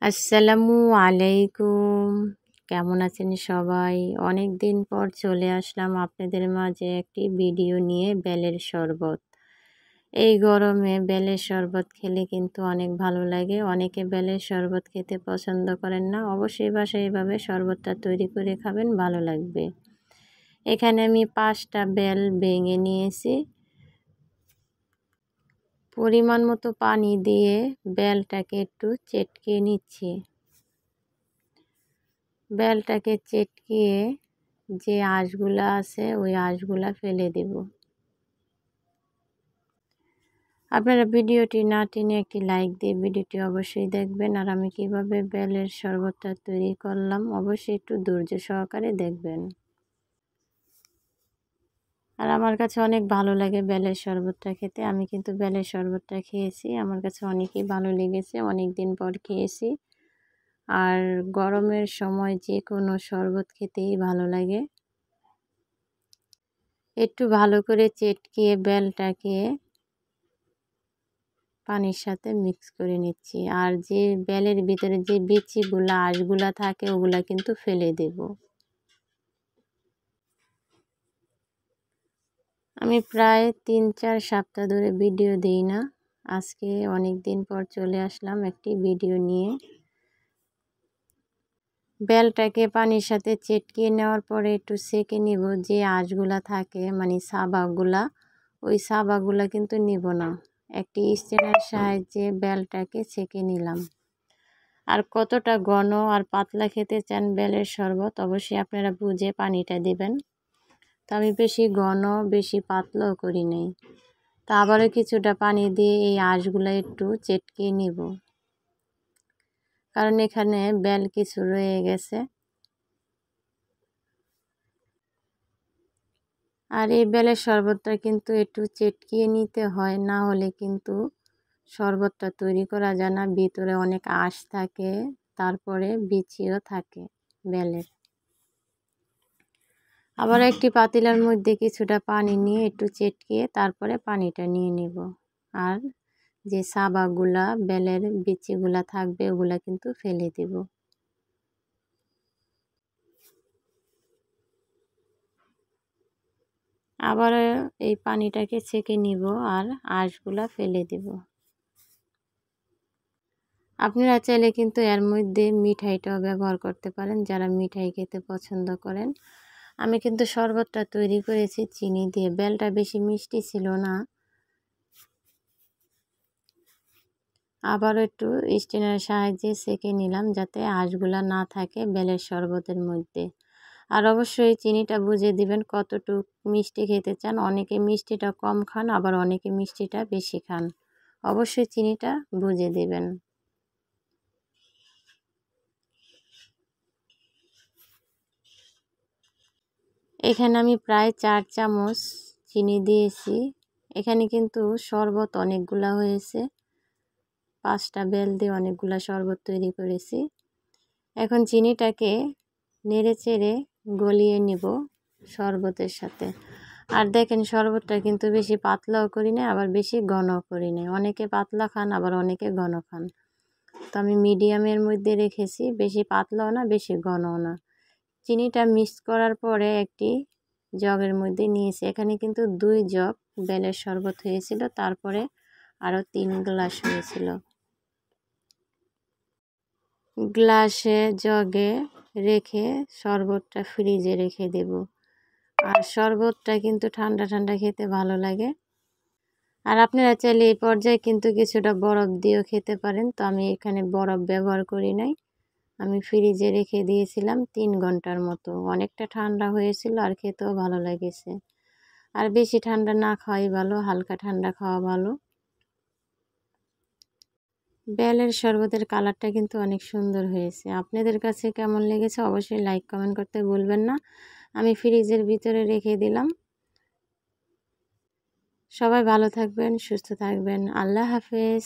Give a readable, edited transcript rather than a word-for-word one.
আসসালামু আলাইকুম। কেমন আছেন সবাই? অনেক দিন পর চলে আসলাম আপনাদের মাঝে একটি ভিডিও নিয়ে বেলের শরবত। এই গরমে বেলের শরবত খেলে কিন্তু অনেক ভালো লাগে। অনেকে বেলের শরবত খেতে পছন্দ করেন না। অবশ্যই বাসায় এভাবে শরবতটা তৈরি করে খাবেন, ভালো লাগবে। এখানে আমি 5টা বেল ভেঙে নিয়েছি। পরিমাণ মতো পানি দিয়ে বেলটাকে একটু চেটকে নিচ্ছি। বেলটাকে চেটকিয়ে যে আঁশগুলা আছে ওই আঁশগুলা ফেলে দেব। আপনারা ভিডিওটি না টেনে একটি লাইক দিয়ে ভিডিওটি অবশ্যই দেখবেন। আর আমি কিভাবে বেলের শরবতটা তৈরি করলাম অবশ্যই একটু ধৈর্য সহকারে দেখবেন। আর আমার কাছে অনেক ভালো লাগে বেলের শরবতটা খেতে। আমি কিন্তু বেলের শরবতটা খেয়েছি, আমার কাছে অনেকই ভালো লেগেছে, অনেক দিন পর খেয়েছি। আর গরমের সময় যে কোনো শরবত খেতেই ভালো লাগে। একটু ভালো করে চেটকিয়ে বেলটাকে পানির সাথে মিক্স করে নিচ্ছি। আর যে বেলের ভিতরে যে বিচিগুলা আঁশগুলা থাকে ওগুলা কিন্তু ফেলে দেব। আমি প্রায় 3-4 সপ্তাহ ধরে ভিডিও দিই না। আজকে অনেক দিন পর চলে আসলাম একটি ভিডিও নিয়ে। বেলটাকে পানির সাথে চেটকিয়ে নেওয়ার পরে একটু সেঁকে নিব। যে আঁশগুলা থাকে মানে সাবাগুলা, ওই সাবাগুলা কিন্তু নিব না। একটি স্টেনার সাহায্যে বেলটাকে ছেঁকে নিলাম। আর কতটা ঘন আর পাতলা খেতে চান বেলের শরবত অবশ্যই আপনারা বুঝে পানিটা দিবেন। তো আমি বেশি ঘন বেশি পাতলাও করি নাই। তা আবারও কিছুটা পানি দিয়ে এই আঁশগুলো একটু চেটকিয়ে নিব, কারণ এখানে বেল কিছু রয়ে গেছে। আর এই বেলের শরবতটা কিন্তু একটু চেটকিয়ে নিতে হয়, না হলে কিন্তু শরবতটা তৈরি করা যায় না। ভিতরে অনেক আঁশ থাকে, তারপরে বিচিও থাকে বেলের। আবার একটি পাতিলার মধ্যে কিছুটা পানি নিয়ে একটু চেটকিয়ে তারপরে পানিটা নিয়ে নিব। আর যে সাবাগুলা বেলের বিচিগুলা থাকবে ওগুলা কিন্তু ফেলে দেব। আবার এই পানিটাকে ছেঁকে নিব আর আঁশগুলা ফেলে দেব। আপনারা চাইলে কিন্তু এর মধ্যে মিঠাইটাও ব্যবহার করতে পারেন, যারা মিঠাই খেতে পছন্দ করেন। আমি কিন্তু শরবতটা তৈরি করেছি চিনি দিয়ে। বেলটা বেশি মিষ্টি ছিল না। আবারও একটু স্টেনারের সাহায্যে সেঁকে নিলাম, যাতে আঁশগুলা না থাকে বেলের শরবতের মধ্যে। আর অবশ্যই চিনিটা বুঝে দিবেন কতটুক মিষ্টি খেতে চান। অনেকে মিষ্টিটা কম খান, আবার অনেকে মিষ্টিটা বেশি খান। অবশ্যই চিনিটা বুঝে দিবেন। এখানে আমি প্রায় 4 চামচ চিনি দিয়েছি। এখানে কিন্তু শরবত অনেকগুলা হয়েছে। 5টা বেল দিয়ে অনেকগুলা শরবত তৈরি করেছি। এখন চিনিটাকে নেড়ে চেড়ে গলিয়ে নিব শরবতের সাথে। আর দেখেন শরবতটা কিন্তু বেশি পাতলাও করি না, আবার বেশি ঘনও করি না। অনেকে পাতলা খান, আবার অনেকে ঘন খান। তো আমি মিডিয়ামের মধ্যে রেখেছি, বেশি পাতলাও না বেশি ঘনও না। চিনিটা মিক্স করার পরে একটি জগের মধ্যে নিয়েছি। এখানে কিন্তু 2 জগ বেলের শরবত হয়েছিল, তারপরে আরও 3 গ্লাস হয়েছিল। গ্লাসে জগে রেখে শরবতটা ফ্রিজে রেখে দেব। আর শরবতটা কিন্তু ঠান্ডা ঠান্ডা খেতে ভালো লাগে। আর আপনারা চাইলে এই পর্যায়ে কিন্তু কিছুটা বরফ দিয়েও খেতে পারেন। তো আমি এখানে বরফ ব্যবহার করি নাই, আমি ফ্রিজে রেখে দিয়েছিলাম 3 ঘন্টার মতো। অনেকটা ঠান্ডা হয়েছিল আর খেতেও ভালো লেগেছে। আর বেশি ঠান্ডা না খাওয়াই ভালো, হালকা ঠান্ডা খাওয়া ভালো। বেলের শরবতের কালারটা কিন্তু অনেক সুন্দর হয়েছে। আপনাদের কাছে কেমন লেগেছে অবশ্যই লাইক কমেন্ট করতে ভুলবেন না। আমি ফ্রিজের ভিতরে রেখে দিলাম। সবাই ভালো থাকবেন, সুস্থ থাকবেন। আল্লাহ হাফেজ।